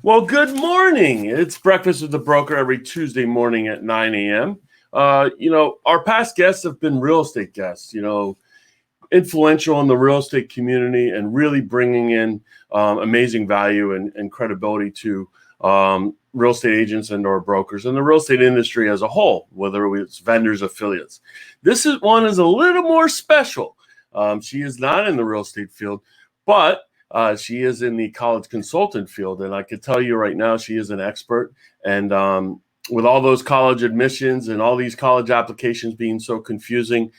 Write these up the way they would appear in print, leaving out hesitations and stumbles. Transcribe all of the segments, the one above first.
Well, good morning. It's Breakfast with the Broker every Tuesday morning at 9 a.m. Our past guests have been real estate guests, influential in the real estate community and really bringing in amazing value and credibility to real estate agents and or brokers and the real estate industry as a whole, whether it's vendors, affiliates. This one is a little more special. She is not in the real estate field, but she is in the college consultant field. And I can tell you right now, she is an expert. And with all those college admissions and all these college applications being so confusing,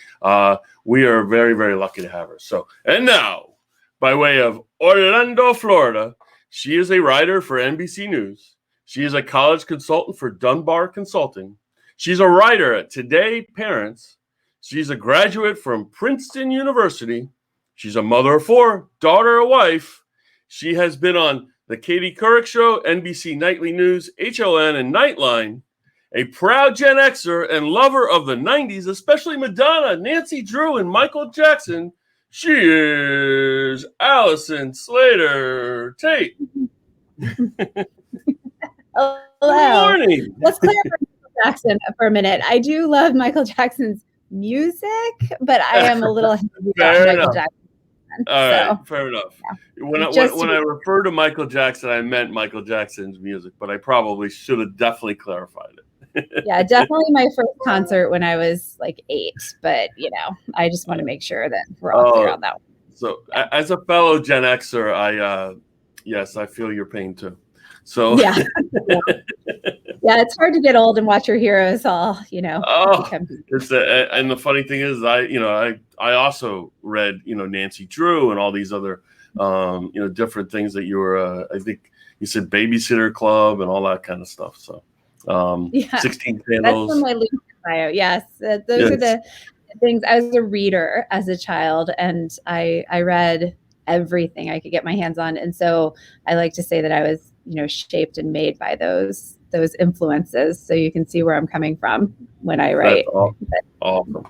we are very, very lucky to have her. So, and now, by way of Orlando, Florida, she is a writer for NBC News. She is a college consultant for Dunbar Consulting. She's a writer at Today Parents. She's a graduate from Princeton University. She's a mother of four, daughter, a wife. She has been on The Katie Couric Show, NBC Nightly News, HLN, and Nightline. A proud Gen Xer and lover of the 90s, especially Madonna, Nancy Drew, and Michael Jackson, she is Allison Slater Tate. Hello. Good morning. Let's clarify Michael Jackson for a minute. I do love Michael Jackson's music, but I am a little heavy on Michael Jackson. All right, fair enough. Yeah. When I refer to Michael Jackson, I meant Michael Jackson's music, but I probably should have definitely clarified it. Yeah, definitely my first concert when I was like 8, but I just want to make sure that we're all clear on that one. So as a fellow Gen Xer, I feel your pain too. So yeah, it's hard to get old and watch your heroes all, and the funny thing is, I also read, Nancy Drew and all these other, different things that you were, I think you said Babysitter Club and all that kind of stuff. So, 16 Candles. That's from my LinkedIn bio. Yes, those are the things. I was a reader as a child, and I read everything I could get my hands on, and so I like to say that I was, shaped and made by those influences. So you can see where I'm coming from when I write. That's awesome.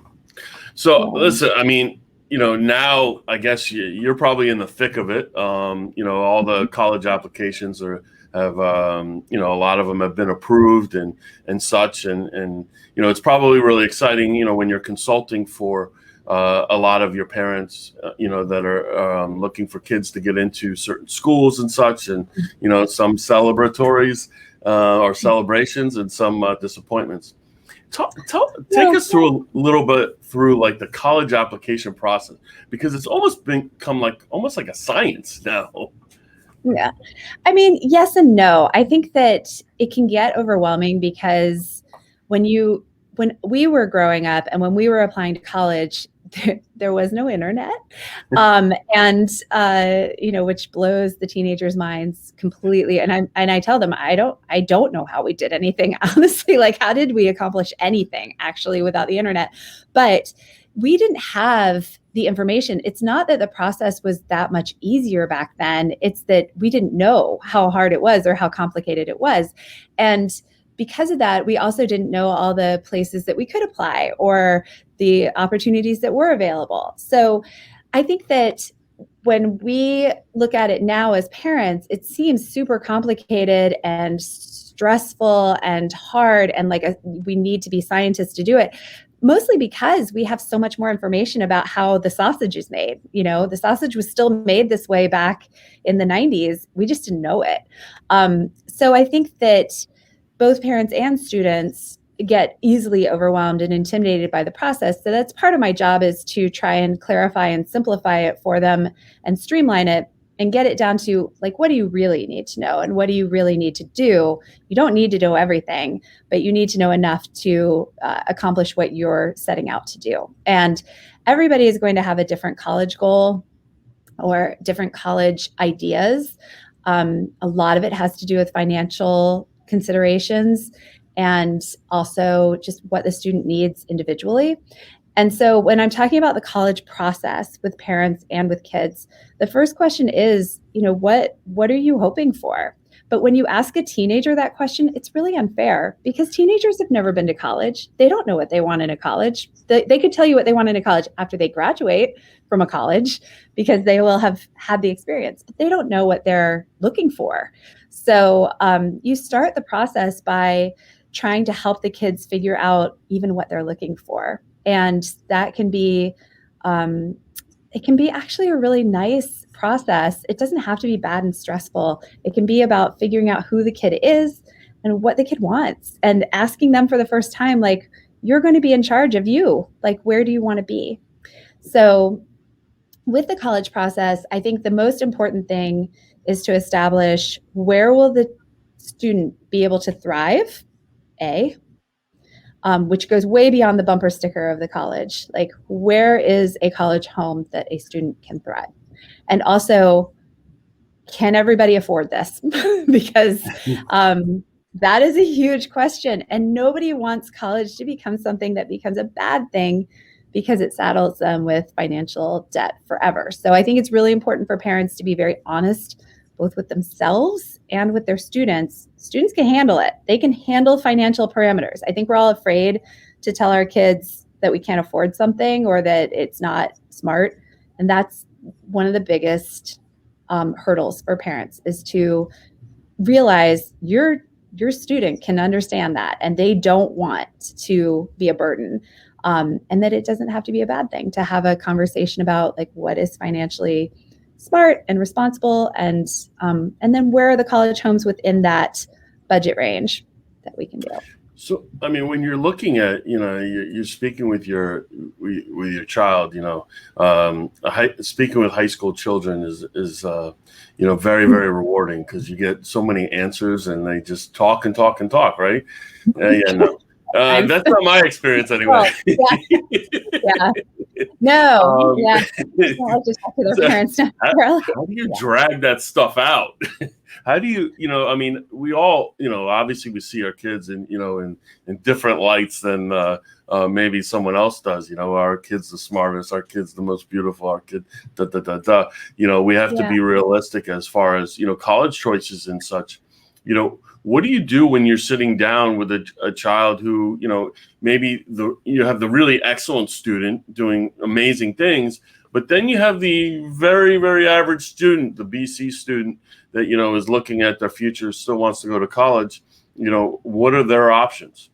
So listen, I mean, now I guess you're probably in the thick of it. All the college applications have a lot of them have been approved and such. And it's probably really exciting, when you're consulting for a lot of your parents, that are looking for kids to get into certain schools and such, and some celebratories or celebrations and some disappointments. Take us through a little bit through like the college application process, because it's almost become like a science now. Yeah, I mean, yes and no. I think that it can get overwhelming because when we were growing up and when we were applying to college, there was no internet, which blows the teenagers' minds completely. And I tell them, I don't know how we did anything, honestly. Like, how did we accomplish anything actually without the internet? But we didn't have the information. It's not that the process was that much easier back then. It's that we didn't know how hard it was or how complicated it was. And because of that, we also didn't know all the places that we could apply or the opportunities that were available. So I think that when we look at it now as parents, it seems super complicated and stressful and hard, and we need to be scientists to do it. Mostly because we have so much more information about how the sausage is made. The sausage was still made this way back in the 90s. We just didn't know it. So I think that both parents and students get easily overwhelmed and intimidated by the process. So that's part of my job, is to try and clarify and simplify it for them and streamline it and get it down to, like, what do you really need to know and what do you really need to do? You don't need to know everything, but you need to know enough to accomplish what you're setting out to do. And everybody is going to have a different college goal or different college ideas. A lot of it has to do with financial considerations and also just what the student needs individually. And so when I'm talking about the college process with parents and with kids, the first question is, what are you hoping for? But when you ask a teenager that question, it's really unfair because teenagers have never been to college. They don't know what they want in a college. They could tell you what they want in a college after they graduate from a college because they will have had the experience, but they don't know what they're looking for. So you start the process by trying to help the kids figure out even what they're looking for. And that can be, it can be actually a really nice process. It doesn't have to be bad and stressful. It can be about figuring out who the kid is and what the kid wants and asking them for the first time, like, you're going to be in charge of you. Like, where do you want to be? So with the college process, I think the most important thing is to establish where will the student be able to thrive, which goes way beyond the bumper sticker of the college. Like, where is a college home that a student can thrive? And also, can everybody afford this? Because that is a huge question. And nobody wants college to become something that becomes a bad thing because it saddles them with financial debt forever. So I think it's really important for parents to be very honest, both with themselves and with their students. Students can handle it. They can handle financial parameters. I think we're all afraid to tell our kids that we can't afford something or that it's not smart. And that's one of the biggest hurdles for parents, is to realize your student can understand that and they don't want to be a burden. And that it doesn't have to be a bad thing to have a conversation about, like, what is financially smart and responsible, and then where are the college homes within that budget range that we can do. So, I mean, when you're looking at, you're speaking with your child, speaking with high school children is very, very rewarding because you get so many answers and they just talk and talk and talk, right? That's not my experience anyway. Yeah. No. I'll just talk to their parents. How do you drag that stuff out? How do you, we all, obviously we see our kids in different lights than maybe someone else does. Our kid's the smartest, our kid's the most beautiful, our kid, we have to be realistic as far as, college choices and such. What do you do when you're sitting down with a child who, maybe you have the really excellent student doing amazing things, but then you have the very, very average student, the BC student that, is looking at their future, still wants to go to college. What are their options?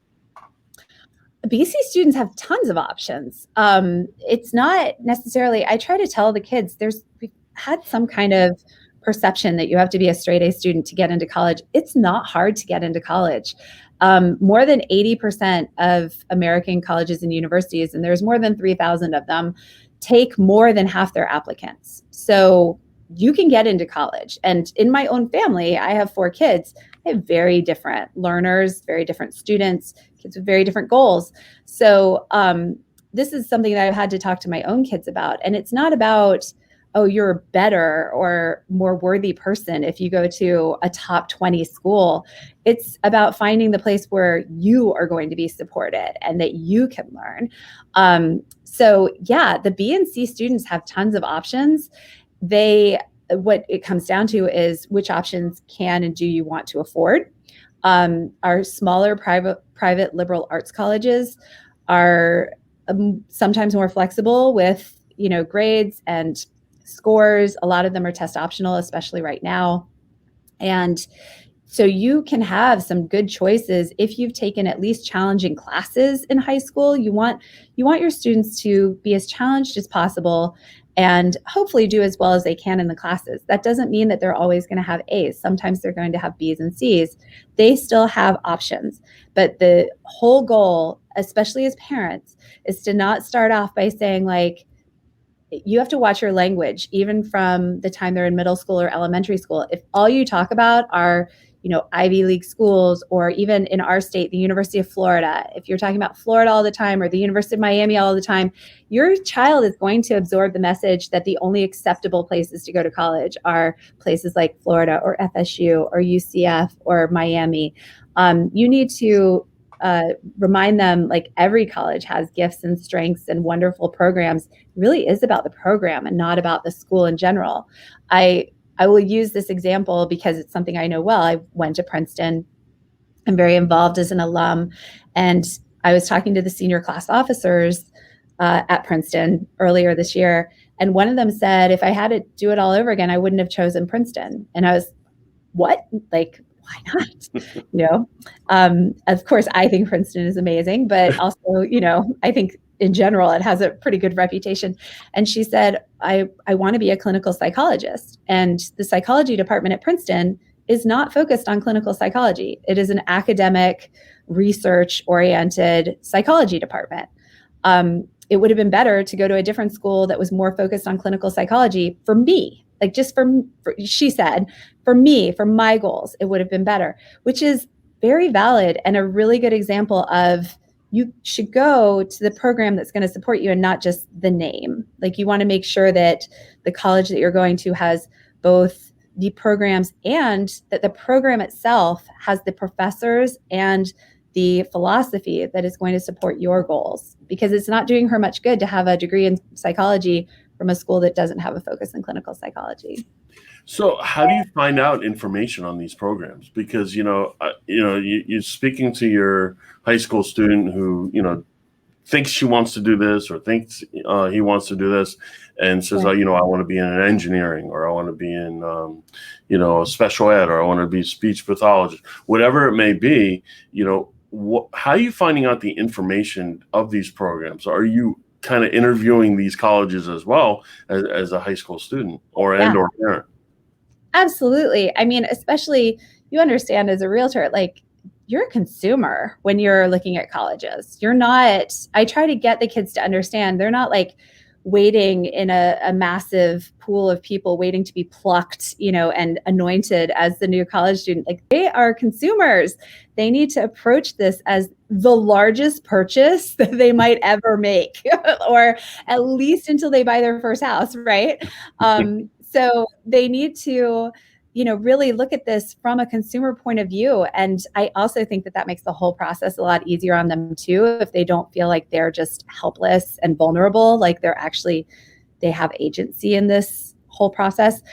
BC students have tons of options. It's not necessarily, I try to tell the kids, we've had some kind of perception that you have to be a straight A student to get into college. It's not hard to get into college. More than 80% of American colleges and universities, and there's more than 3,000 of them, take more than half their applicants. So you can get into college. And in my own family, I have 4 kids. I have very different learners, very different students, kids with very different goals. So this is something that I've had to talk to my own kids about. And it's not about, oh, you're a better or more worthy person if you go to a top 20 school. It's about finding the place where you are going to be supported and that you can learn. The B and C students have tons of options. What it comes down to is which options can and do you want to afford. Our smaller private liberal arts colleges are sometimes more flexible with, grades and scores. A lot of them are test optional, especially right now. And so you can have some good choices if you've taken at least challenging classes in high school. You want your students to be as challenged as possible and hopefully do as well as they can in the classes. That doesn't mean that they're always going to have A's. Sometimes they're going to have B's and C's. They still have options. But the whole goal, especially as parents, is to not start off by saying, like, you have to watch your language, even from the time they're in middle school or elementary school. If all you talk about are, Ivy League schools, or even in our state, the University of Florida, if you're talking about Florida all the time or the University of Miami all the time, your child is going to absorb the message that the only acceptable places to go to college are places like Florida or FSU or UCF or Miami. You need to remind them, like, every college has gifts and strengths and wonderful programs. It really is about the program and not about the school in general. I I will use this example because it's something I know well. I went to Princeton. I'm very involved as an alum. And I was talking to the senior class officers at Princeton earlier this year. And one of them said, if I had to do it all over again, I wouldn't have chosen Princeton. And I was, what? Like, why not? Of course, I think Princeton is amazing, but also, I think in general, it has a pretty good reputation. And she said, I want to be a clinical psychologist. And the psychology department at Princeton is not focused on clinical psychology. It is an academic, research-oriented psychology department. It would have been better to go to a different school that was more focused on clinical psychology for me. Like just she said, for me, for my goals, it would have been better, which is very valid and a really good example of you should go to the program that's going to support you and not just the name. Like you want to make sure that the college that you're going to has both the programs and that the program itself has the professors and the philosophy that is going to support your goals, because it's not doing her much good to have a degree in psychology from a school that doesn't have a focus in clinical psychology. So how do you find out information on these programs? Because, you're speaking to your high school student who, thinks she wants to do this or thinks he wants to do this and says, I want to be in engineering, or I want to be in, special ed, or I want to be speech pathologist, whatever it may be. How are you finding out the information of these programs? Are you kind of interviewing these colleges as well as a high school student or parent? Absolutely. I mean, especially you understand as a realtor, like you're a consumer when you're looking at colleges. I try to get the kids to understand they're not like waiting in a massive pool of people waiting to be plucked, and anointed as the new college student. Like they are consumers. They need to approach this as the largest purchase that they might ever make, or at least until they buy their first house, right? So they need to, really look at this from a consumer point of view. And I also think that makes the whole process a lot easier on them too, if they don't feel like they're just helpless and vulnerable, like they have agency in this whole process.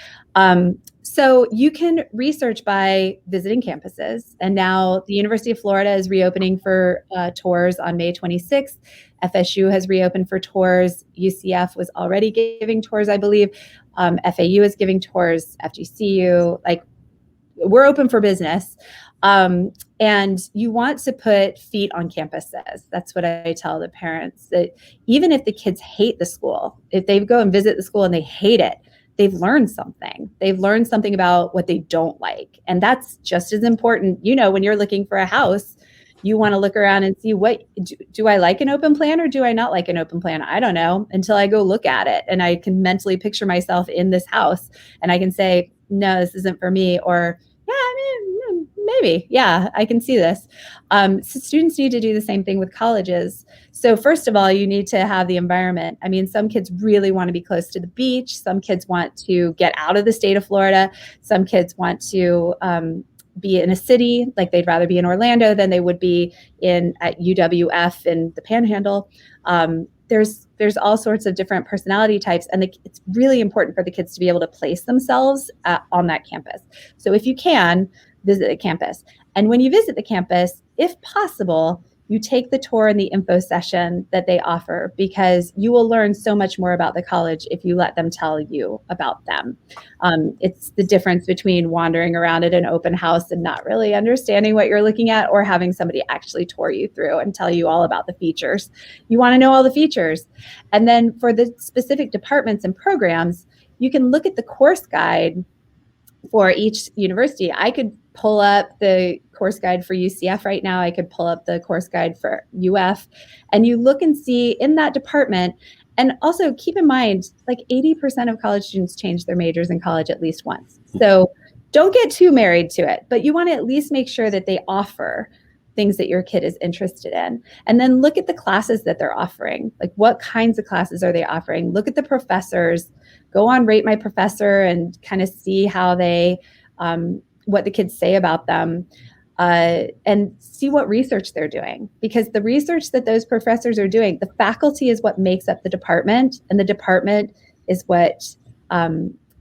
So you can research by visiting campuses. And now the University of Florida is reopening for tours on May 26th. FSU has reopened for tours. UCF was already giving tours, I believe. FAU is giving tours, FGCU, like we're open for business. And you want to put feet on campuses. That's what I tell the parents, that even if the kids hate the school, if they go and visit the school and they hate it, they've learned something. They've learned something about what they don't like. And that's just as important. When you're looking for a house, you want to look around and see, what do I like an open plan or do I not like an open plan? I don't know until I go look at it and I can mentally picture myself in this house and I can say, no, this isn't for me, or yeah, I mean, maybe, yeah, I can see this. So students need to do the same thing with colleges. So first of all, you need to have the environment. I mean, some kids really want to be close to the beach. Some kids want to get out of the state of Florida. Some kids want to be in a city, like they'd rather be in Orlando than they would be at UWF in the Panhandle. There's all sorts of different personality types, and it's really important for the kids to be able to place themselves on that campus. So if you can, visit the campus. And when you visit the campus, if possible, you take the tour and the info session that they offer, because you will learn so much more about the college if you let them tell you about them. It's the difference between wandering around at an open house and not really understanding what you're looking at, or having somebody actually tour you through and tell you all about the features. You want to know all the features. And then for the specific departments and programs, you can look at the course guide for each university. I could pull up the course guide for UCF right now. I could pull up the course guide for UF, and you look and see in that department. And also keep in mind, like 80% of college students change their majors in college at least once. So don't get too married to it, but you want to at least make sure that they offer things that your kid is interested in. And then look at the classes that they're offering. Like, what kinds of classes are they offering? Look at the professors. Go on Rate My Professor and kind of see how they, what the kids say about them, and see what research they're doing. Because the research that those professors are doing, the faculty is what makes up the department, and the department is what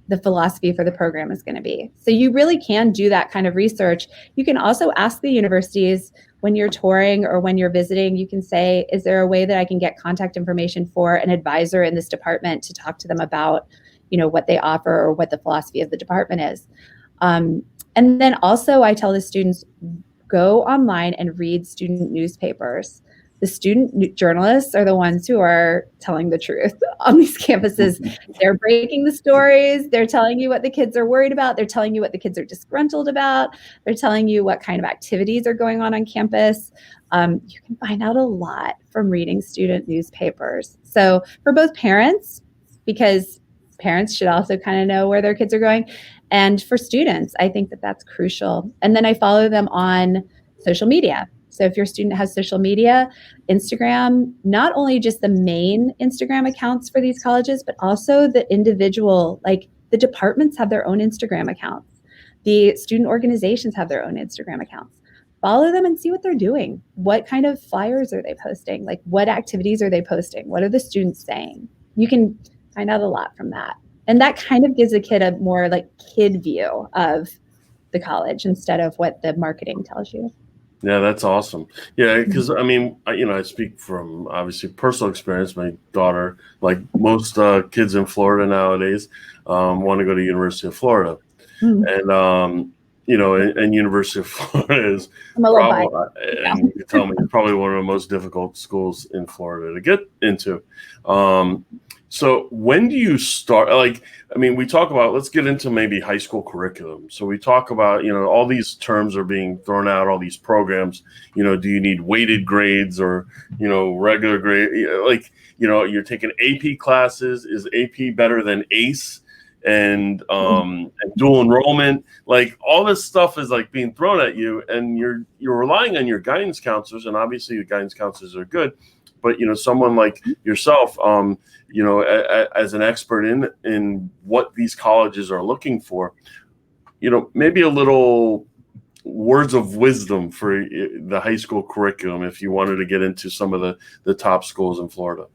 the philosophy for the program is going to be. So you really can do that kind of research. You can also ask the universities when you're touring or when you're visiting, you can say, is there a way that I can get contact information for an advisor in this department to talk to them about, what they offer or what the philosophy of the department is. And then also I tell the students, go online and read student newspapers. The student journalists are the ones who are telling the truth on these campuses. They're breaking the stories. They're telling you what the kids are worried about. They're telling you what the kids are disgruntled about. They're telling you what kind of activities are going on campus. You can find out a lot from reading student newspapers. So for both parents, because parents should also kind of know where their kids are going, and for students, I think that that's crucial. And then I follow them on social media. So if your student has social media, Instagram, not only just the main Instagram accounts for these colleges, but also the individual, like the departments have their own Instagram accounts. The student organizations have their own Instagram accounts. Follow them and see what they're doing. What kind of flyers are they posting? Like what activities are they posting? What are the students saying? You can find out a lot from that. And that kind of gives a kid a more like kid view of the college instead of what the marketing tells you. Yeah, that's awesome. Yeah, because I speak from obviously personal experience. My daughter, like most kids in Florida nowadays, want to go to University of Florida, and University of Florida is probably, and you can tell me, probably one of the most difficult schools in Florida to get into. So when do you start? We talk about, let's get into maybe high school curriculum. So we talk about, all these terms are being thrown out, all these programs, do you need weighted grades or, regular grade? You're taking AP classes. Is AP better than ACE and dual enrollment? Like all this stuff is like being thrown at you, and you're relying on your guidance counselors, and obviously the guidance counselors are good. But, someone like yourself, as an expert in what these colleges are looking for, maybe a little words of wisdom for the high school curriculum if you wanted to get into some of the top schools in Florida.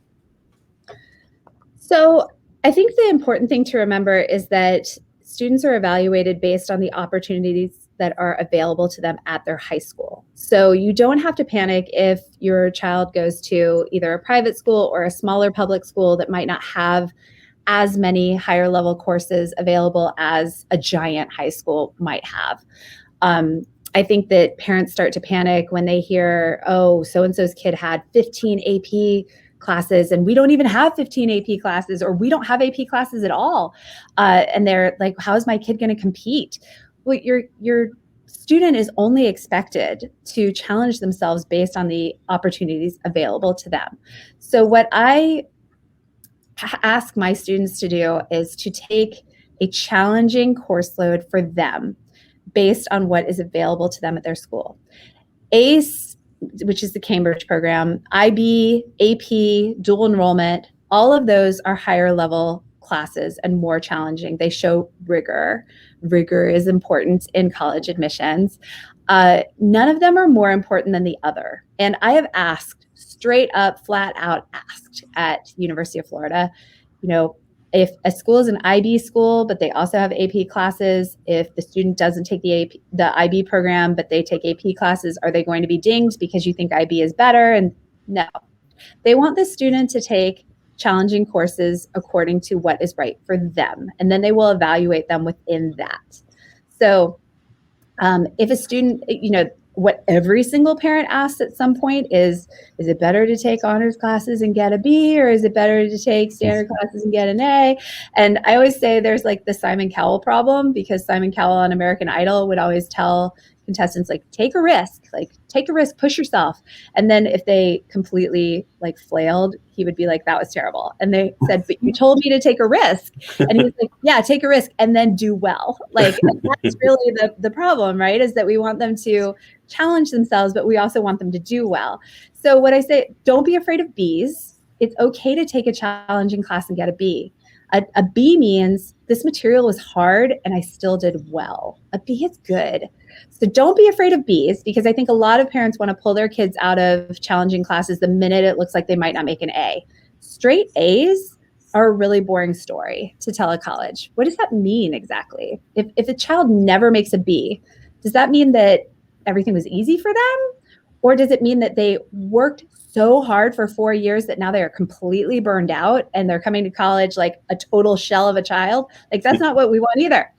So I think the important thing to remember is that students are evaluated based on the opportunities that are available to them at their high school. So you don't have to panic if your child goes to either a private school or a smaller public school that might not have as many higher level courses available as a giant high school might have. I think that parents start to panic when they hear, oh, so-and-so's kid had 15 AP classes and we don't even have 15 AP classes, or we don't have AP classes at all. And they're like, how is my kid going to compete? Well, your student is only expected to challenge themselves based on the opportunities available to them. So what I ask my students to do is to take a challenging course load for them based on what is available to them at their school. ACE, which is the Cambridge program, IB, AP, dual enrollment, all of those are higher level classes and more challenging. They show rigor. Rigor is important in college admissions. None of them are more important than the other. And I have asked, straight up, flat out asked at University of Florida, if a school is an IB school, but they also have AP classes, if the student doesn't take the IB program, but they take AP classes, are they going to be dinged because you think IB is better? And no, they want the student to take challenging courses according to what is right for them. And then they will evaluate them within that. So if a student, what every single parent asks at some point is it better to take honors classes and get a B, or is it better to take standard classes and get an A? And I always say there's like the Simon Cowell problem, because Simon Cowell on American Idol would always tell contestants, like, take a risk, push yourself. And then if they completely flailed, he would be like, that was terrible. And they said, but you told me to take a risk. And he was like, yeah, take a risk and then do well. That's really the problem, right? Is that we want them to challenge themselves, but we also want them to do well. So what I say, don't be afraid of B's. It's okay to take a challenging class and get a B. A B means this material was hard and I still did well. A B is good. So don't be afraid of B's, because I think a lot of parents want to pull their kids out of challenging classes the minute it looks like they might not make an A. Straight A's are a really boring story to tell a college. What does that mean exactly? If a child never makes a B, does that mean that everything was easy for them? Or does it mean that they worked so hard for 4 years that now they are completely burned out and they're coming to college like a total shell of a child? Like, that's not what we want either.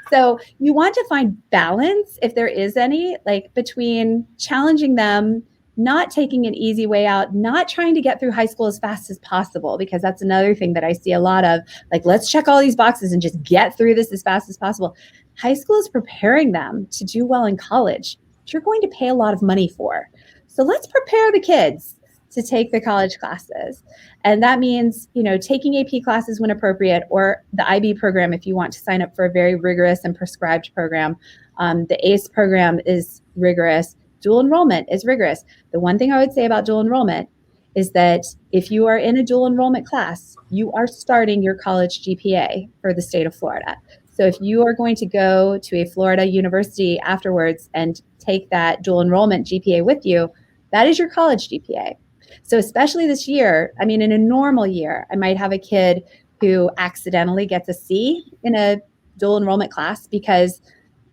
So you want to find balance, if there is any, like between challenging them, not taking an easy way out, not trying to get through high school as fast as possible, because that's another thing that I see a lot of, like, let's check all these boxes and just get through this as fast as possible. High school is preparing them to do well in college, which you're going to pay a lot of money for. So let's prepare the kids to take the college classes. And that means, taking AP classes when appropriate, or the IB program if you want to sign up for a very rigorous and prescribed program. The ACE program is rigorous. Dual enrollment is rigorous. The one thing I would say about dual enrollment is that if you are in a dual enrollment class, you are starting your college GPA for the state of Florida. So if you are going to go to a Florida university afterwards and take that dual enrollment GPA with you, that is your college GPA. So especially this year, in a normal year, I might have a kid who accidentally gets a C in a dual enrollment class because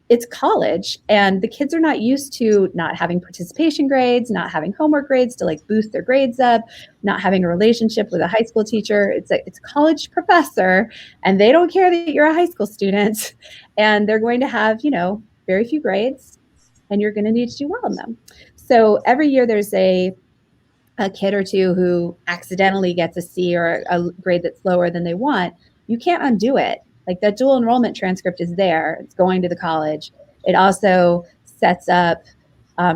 it's college and the kids are not used to not having participation grades, not having homework grades to like boost their grades up, not having a relationship with a high school teacher. It's a college professor and they don't care that you're a high school student, and they're going to have, very few grades, and you're going to need to do well in them. So every year there's a kid or two who accidentally gets a C or a grade that's lower than they want. You can't undo it. Like, that dual enrollment transcript is there. It's going to the college. It also sets up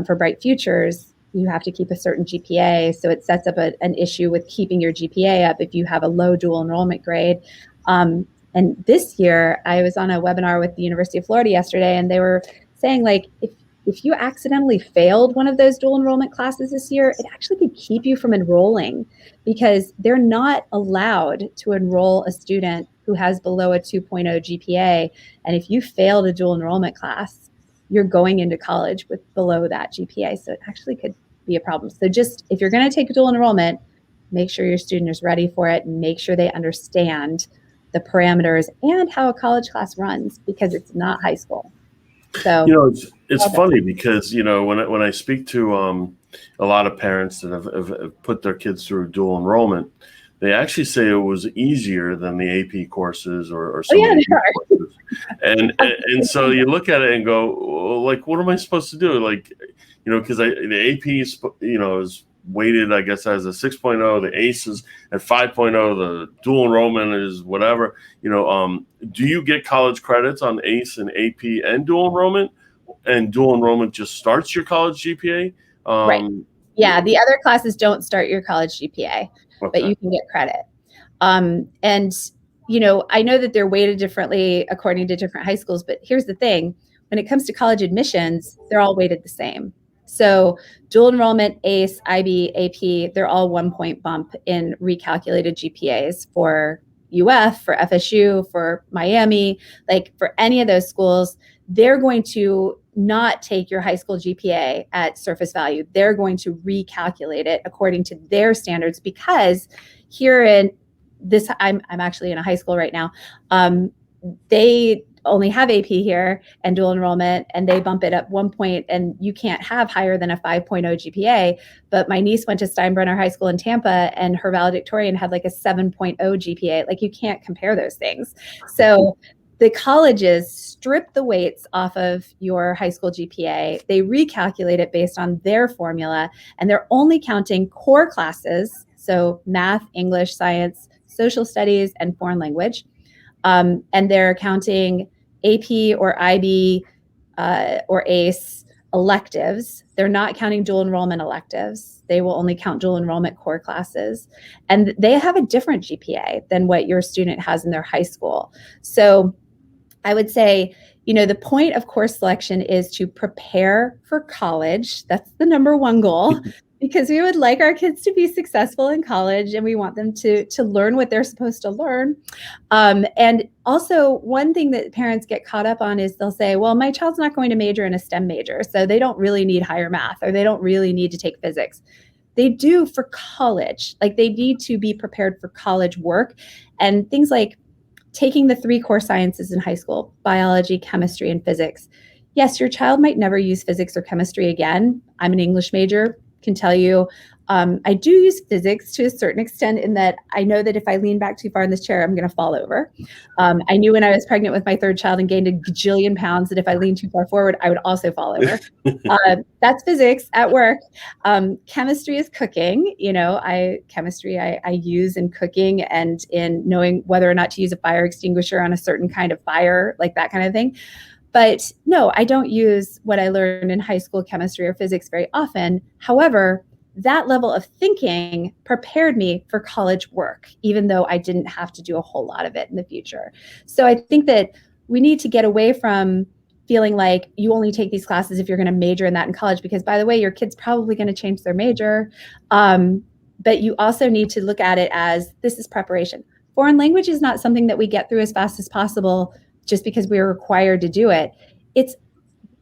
for bright futures. You have to keep a certain GPA. So it sets up an issue with keeping your GPA up if you have a low dual enrollment grade. And this year I was on a webinar with the University of Florida yesterday, and they were saying, like, if you accidentally failed one of those dual enrollment classes this year, it actually could keep you from enrolling, because they're not allowed to enroll a student who has below a 2.0 GPA. And if you failed a dual enrollment class, you're going into college with below that GPA. So it actually could be a problem. So just, if you're going to take a dual enrollment, make sure your student is ready for it and make sure they understand the parameters and how a college class runs, because it's not high school. So it's funny because when I speak to a lot of parents that have put their kids through dual enrollment, they actually say it was easier than the AP courses or some of the courses. And so you look at it and go, well, like, what am I supposed to do? Like, because the AP is weighted, I guess, as a 6.0, the ACE is at 5.0, the dual enrollment is whatever. Do you get college credits on ACE and AP and dual enrollment? And dual enrollment just starts your college GPA? Right. Yeah, the other classes don't start your college GPA, but you can get credit. And I know that they're weighted differently according to different high schools, but here's the thing. When it comes to college admissions, they're all weighted the same. So dual enrollment, ACE, IB, AP, they're all 1 point bump in recalculated GPAs for UF, for FSU, for Miami, like for any of those schools. They're going to not take your high school GPA at surface value. They're going to recalculate it according to their standards, because here in this, I'm actually in a high school right now. They only have AP here and dual enrollment, and they bump it up 1 point, and you can't have higher than a 5.0 GPA. But my niece went to Steinbrenner High School in Tampa, and her valedictorian had like a 7.0 GPA. Like, you can't compare those things. So the colleges strip the weights off of your high school GPA. They recalculate it based on their formula, and they're only counting core classes. So math, English, science, social studies, and foreign language. And they're counting AP or IB or ACE electives. They're not counting dual enrollment electives. They will only count dual enrollment core classes. And they have a different GPA than what your student has in their high school. So I would say, the point of course selection is to prepare for college. That's the number one goal. Because we would like our kids to be successful in college, and we want them to learn what they're supposed to learn. And also, one thing that parents get caught up on is they'll say, well, my child's not going to major in a STEM major, so they don't really need higher math, or they don't really need to take physics. they do for college. Like they need to be prepared for college work and things like taking the 3 core sciences in high school, biology, chemistry, and physics. Yes, your child might never use physics or chemistry again. I'm an English major, can tell you. I do use physics to a certain extent in that I know that if I lean back too far in this chair, I'm going to fall over. I knew when I was pregnant with my 3rd child and gained a gajillion pounds that if I leaned too far forward, I would also fall over. That's physics at work. Chemistry is cooking. I use in cooking and in knowing whether or not to use a fire extinguisher on a certain kind of fire, like that kind of thing. But no, I don't use what I learned in high school chemistry or physics very often. However, that level of thinking prepared me for college work, even though I didn't have to do a whole lot of it in the future. So I think that we need to get away from feeling like you only take these classes if you're going to major in that in college, because by the way, your kid's probably going to change their major. But you also need to look at it as this is preparation. Foreign language is not something that we get through as fast as possible just because we're required to do it. It's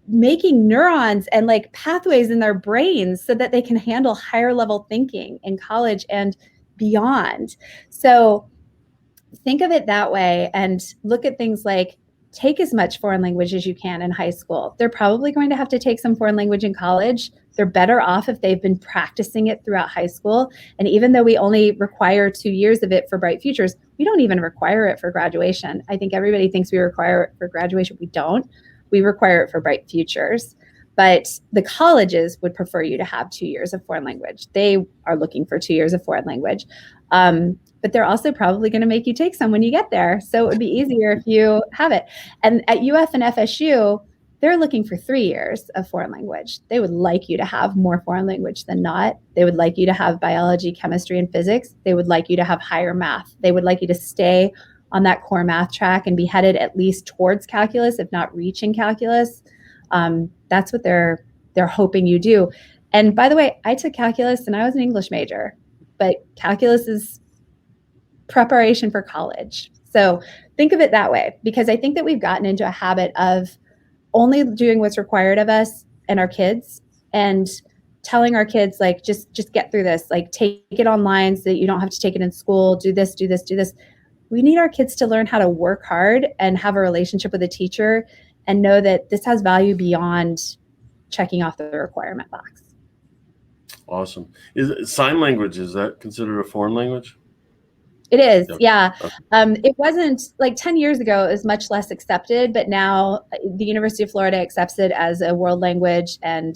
making neurons and like pathways in their brains so that they can handle higher level thinking in college and beyond. So think of it that way and look at things like take as much foreign language as you can in high school. They're probably going to have to take some foreign language in college. They're better off if they've been practicing it throughout high school. And even though we only require 2 years of it for Bright Futures, we don't even require it for graduation. I think everybody thinks we require it for graduation. We don't. We require it for Bright Futures. But the colleges would prefer you to have 2 years of foreign language. They are looking for 2 years of foreign language. But they're also probably going to make you take some when you get there. So it would be easier if you have it. And at UF and FSU, they're looking for 3 years of foreign language. They would like you to have more foreign language than not. They would like you to have biology, chemistry, and physics. They would like you to have higher math. They would like you to stay on that core math track and be headed at least towards calculus, if not reaching calculus. That's what they're hoping you do. And by the way, I took calculus and I was an English major, but calculus is preparation for college. So think of it that way, because I think that we've gotten into a habit of only doing what's required of us and our kids and telling our kids, like, just get through this, like take it online so that you don't have to take it in school, do this, do this, do this. We need our kids to learn how to work hard and have a relationship with a teacher and know that this has value beyond checking off the requirement box. Awesome. Sign language, is that considered a foreign language? It is, Yep. yeah. Okay. It wasn't like 10 years ago, it was much less accepted, but now the University of Florida accepts it as a world language, and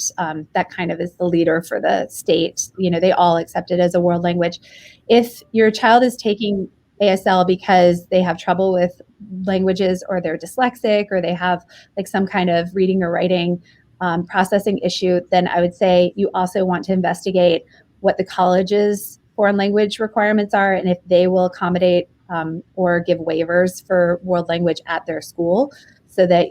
that kind of is the leader for the state. They all accept it as a world language. If your child is taking ASL because they have trouble with languages, or they're dyslexic, or they have like some kind of reading or writing processing issue, then I would say you also want to investigate what the college's foreign language requirements are, and if they will accommodate or give waivers for world language at their school, so that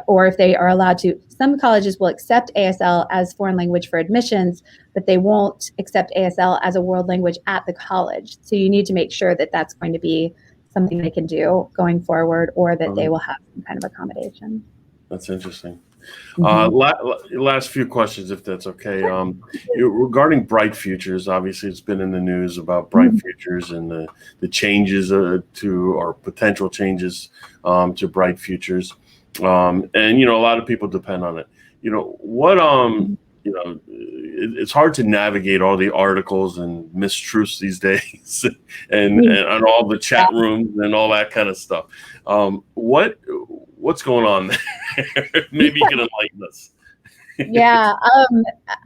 or if they are allowed to. Some colleges will accept ASL as foreign language for admissions, but they won't accept ASL as a world language at the college. So you need to make sure that that's going to be something they can do going forward, or that they will have some kind of accommodation. That's interesting. Mm-hmm. Last few questions, if that's okay. Regarding Bright Futures, obviously it's been in the news about Bright Futures and the changes or potential changes to Bright Futures. And, a lot of people depend on it. It's hard to navigate all the articles and mistruths these days and all the chat rooms and all that kind of stuff. What's going on there? Maybe you can enlighten us. Yeah,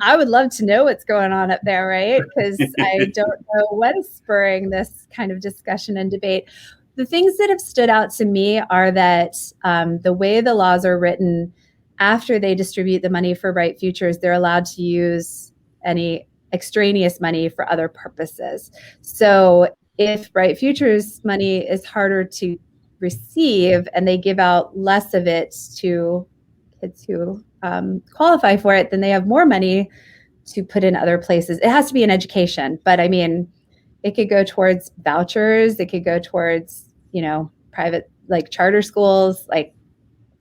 I would love to know what's going on up there, right? Because I don't know what is spurring this kind of discussion and debate. The things that have stood out to me are that the way the laws are written, after they distribute the money for Bright Futures, they're allowed to use any extraneous money for other purposes. So if Bright Futures money is harder to receive and they give out less of it to kids who qualify for it, then they have more money to put in other places. It has to be in education, but I mean, it could go towards vouchers. It could go towards, private, like charter schools. Like,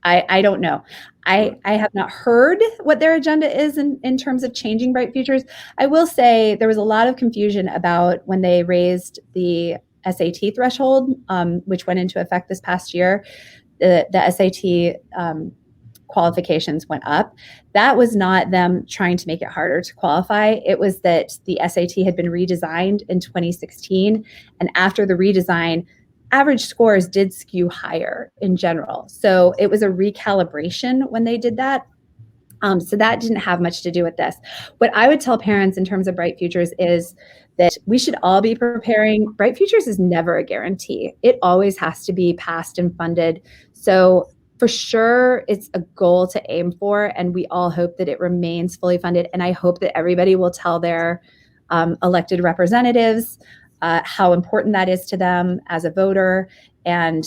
I don't know. I have not heard what their agenda is in terms of changing Bright Futures. I will say there was a lot of confusion about when they raised the SAT threshold, which went into effect this past year. The SAT qualifications went up. That was not them trying to make it harder to qualify. It was that the SAT had been redesigned in 2016. And after the redesign, average scores did skew higher in general. So it was a recalibration when they did that. So that didn't have much to do with this. What I would tell parents in terms of Bright Futures is that we should all be preparing. Bright Futures is never a guarantee. It always has to be passed and funded. So for sure, it's a goal to aim for, and we all hope that it remains fully funded. And I hope that everybody will tell their elected representatives how important that is to them as a voter, and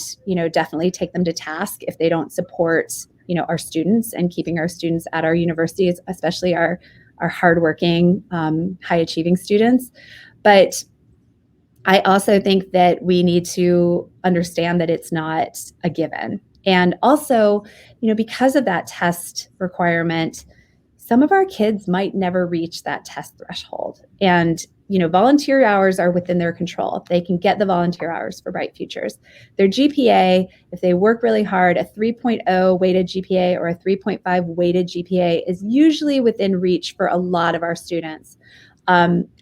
definitely take them to task if they don't support our students and keeping our students at our universities, especially our hardworking, high achieving students. But I also think that we need to understand that it's not a given. And also, because of that test requirement, some of our kids might never reach that test threshold. And, volunteer hours are within their control. They can get the volunteer hours for Bright Futures. Their GPA, if they work really hard, a 3.0 weighted GPA or a 3.5 weighted GPA is usually within reach for a lot of our students.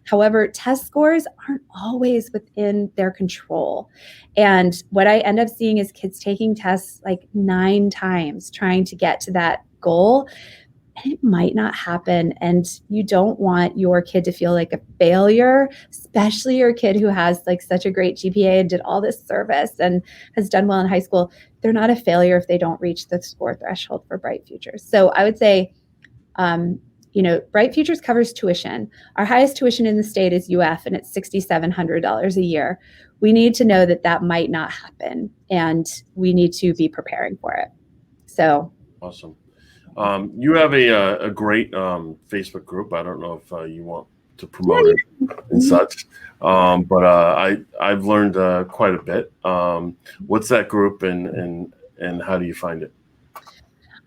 However, test scores aren't always within their control. And what I end up seeing is kids taking tests like 9 times trying to get to that goal. And it might not happen. And you don't want your kid to feel like a failure, especially your kid who has like such a great GPA and did all this service and has done well in high school. They're not a failure if they don't reach the score threshold for Bright Futures. So I would say, Bright Futures covers tuition. Our highest tuition in the state is UF, and it's $6,700 a year. We need to know that might not happen, and we need to be preparing for it. So awesome. You have a great Facebook group. I don't know if you want to promote it and such, but I've learned quite a bit. What's that group, and how do you find it?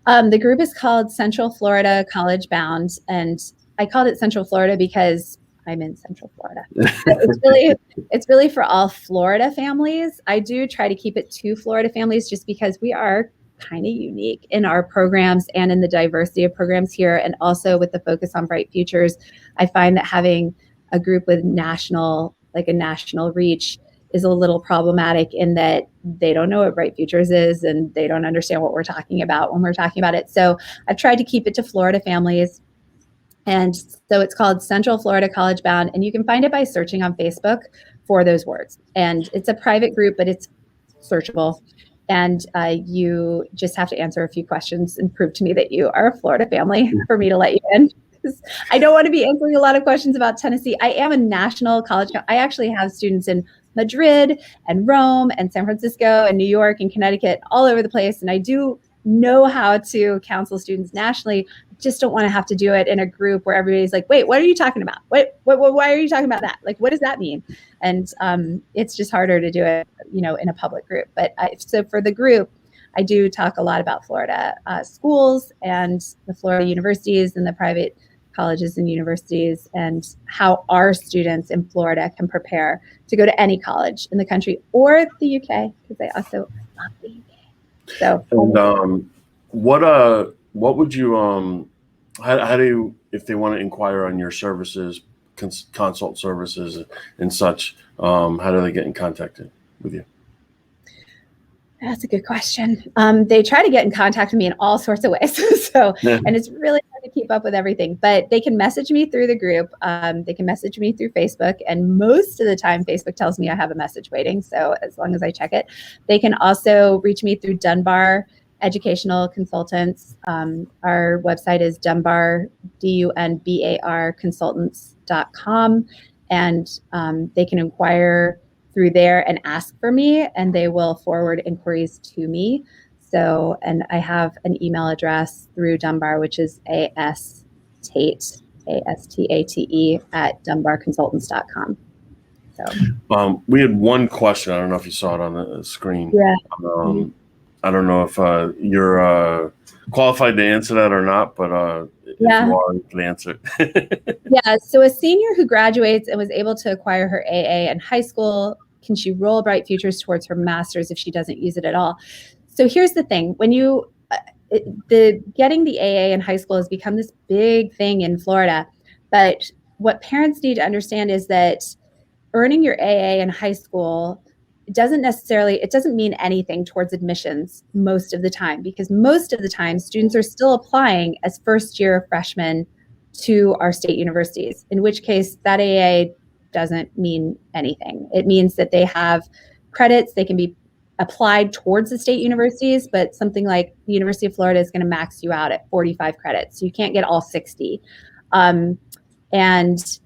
The group is called Central Florida College Bound, and I called it Central Florida because I'm in Central Florida. It's really for all Florida families. I do try to keep it to Florida families just because we are kind of unique in our programs and in the diversity of programs here, and also with the focus on Bright Futures. I find that having a group with a national reach is a little problematic in that they don't know what Bright Futures is and they don't understand what we're talking about when we're talking about it. So I've tried to keep it to Florida families. And so it's called Central Florida College Bound, and you can find it by searching on Facebook for those words. And it's a private group, but it's searchable. And you just have to answer a few questions and prove to me that you are a Florida family for me to let you in. I don't want to be answering a lot of questions about Tennessee. I am a national college. I actually have students in Madrid and Rome and San Francisco and New York and Connecticut, all over the place. And I do know how to counsel students nationally. I just don't want to have to do it in a group where everybody's like, wait, what are you talking about? Why are you talking about that? Like, what does that mean? And it's just harder to do it, in a public group. But so for the group, I do talk a lot about Florida schools and the Florida universities and the private colleges and universities, and how our students in Florida can prepare to go to any college in the country or the UK, because I also love the UK. So, and what would you how do you, if they want to inquire on your services, consult services and such, how do they get in contact with you? That's a good question. They try to get in contact with me in all sorts of ways. And it's really hard to keep up with everything, but they can message me through the group. They can message me through Facebook. And most of the time, Facebook tells me I have a message waiting. So as long as I check it, they can also reach me through Dunbar Educational Consultants. Our website is Dunbar, Dunbar consultants.com. And they can inquire through there and ask for me, and they will forward inquiries to me. So, and I have an email address through Dunbar, which is ASTATE, ASTATE at dunbarconsultants.com. So, we had one question. I don't know if you saw it on the screen. Yeah. I don't know if you're qualified to answer that or not, but if you are, you can answer it. Yeah. So a senior who graduates and was able to acquire her AA in high school, can she roll Bright Futures towards her master's if she doesn't use it at all? So here's the thing. When you getting the AA in high school has become this big thing in Florida. But what parents need to understand is that earning your AA in high school doesn't mean anything towards admissions most of the time, because most of the time students are still applying as first year freshmen to our state universities, in which case that AA doesn't mean anything. It means that they have credits, they can be applied towards the state universities, but something like the University of Florida is going to max you out at 45 credits. So you can't get all 60. And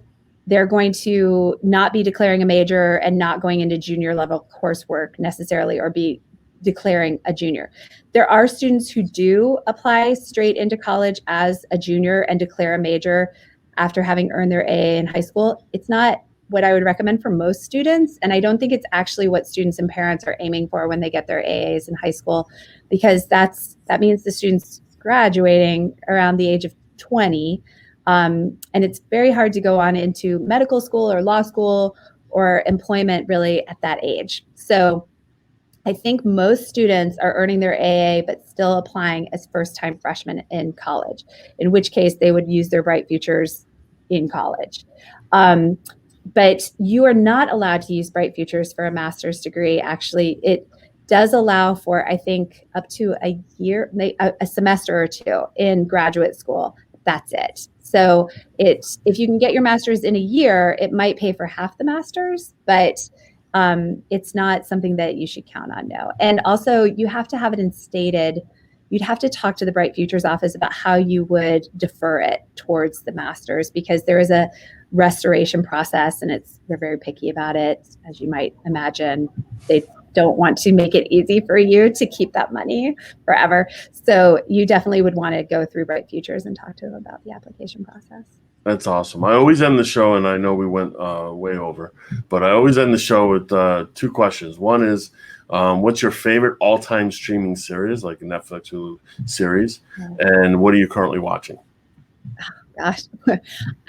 they're going to not be declaring a major and not going into junior level coursework necessarily, or be declaring a junior. There are students who do apply straight into college as a junior and declare a major after having earned their AA in high school. It's not what I would recommend for most students. And I don't think it's actually what students and parents are aiming for when they get their AAs in high school, because that means the student's graduating around the age of 20. And it's very hard to go on into medical school or law school or employment really at that age. So I think most students are earning their AA, but still applying as first-time freshmen in college, in which case they would use their Bright Futures in college. But you are not allowed to use Bright Futures for a master's degree. Actually, it does allow for, I think, up to a year, a semester or two in graduate school. That's it. So if you can get your master's in a year, it might pay for half the master's, but it's not something that you should count on, no. And also, you have to have it instated. You'd have to talk to the Bright Futures office about how you would defer it towards the master's, because there is a restoration process, and they're very picky about it, as you might imagine. They don't want to make it easy for you to keep that money forever. So you definitely would want to go through Bright Futures and talk to them about the application process. That's awesome. I always end the show, and I know we went way over, but I always end the show with two questions. One is, what's your favorite all-time streaming series, like a Netflix Hulu series? And what are you currently watching? Gosh, I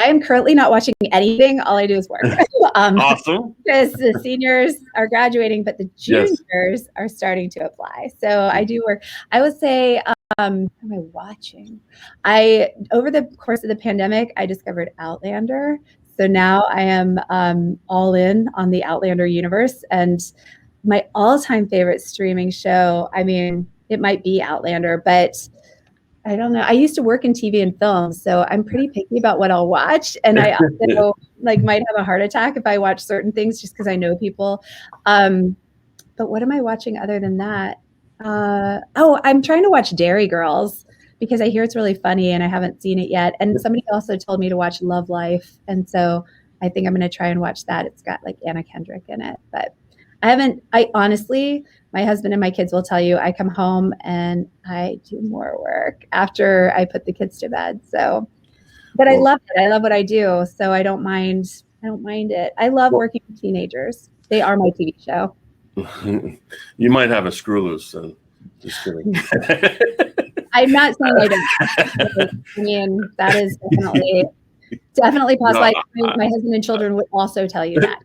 am currently not watching anything. All I do is work. Awesome. Because the seniors are graduating, but the juniors are starting to apply. So I do work. I would say, what am I watching? Over the course of the pandemic, I discovered Outlander. So now I am all in on the Outlander universe. And my all-time favorite streaming show, I mean, it might be Outlander, but I don't know. I used to work in TV and film, so I'm pretty picky about what I'll watch. And I also might have a heart attack if I watch certain things just because I know people. But what am I watching other than that? I'm trying to watch Dairy Girls because I hear it's really funny and I haven't seen it yet. And somebody also told me to watch Love Life. And so I think I'm going to try and watch that. It's got like Anna Kendrick in it, but I honestly, my husband and my kids will tell you, I come home and I do more work after I put the kids to bed. So, but I love it. I love what I do. So I don't mind it. I love working with teenagers. They are my TV show. You might have a screw loose. Just kidding. I'm not saying I don't. I mean, that is definitely possible. My husband and children would also tell you that.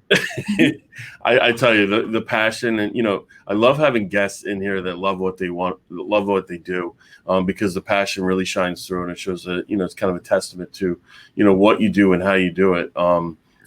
I tell you, the passion, and I love having guests in here that love what they want, love what they do, because the passion really shines through, and it shows that it's kind of a testament to what you do and how you do it.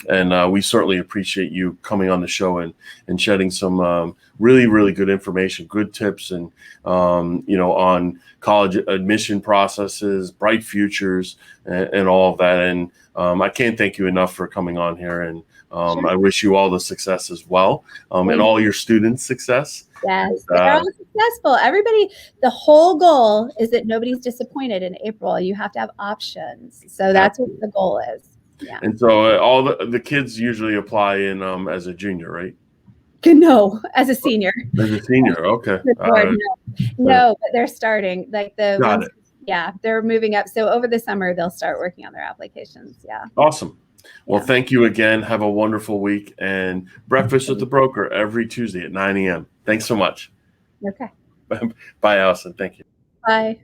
And we certainly appreciate you coming on the show and shedding some really, really good information, good tips, and on college admission processes, bright futures, and all of that. And I can't thank you enough for coming on here. And Sure. I wish you all the success as well, and all your students' success. Yes, they're all successful. Everybody, the whole goal is that nobody's disappointed in April. You have to have options. So that's what the goal is. Yeah. And so all the kids usually apply in as a junior, right? No, as a senior. As a senior, okay. No, but they're starting. Like Got it. Yeah, they're moving up. So over the summer, they'll start working on their applications. Yeah. Awesome. Well, thank you again. Have a wonderful week. And Breakfast with the Broker every Tuesday at 9 a.m. Thanks so much. Okay. Bye, Allison. Thank you. Bye.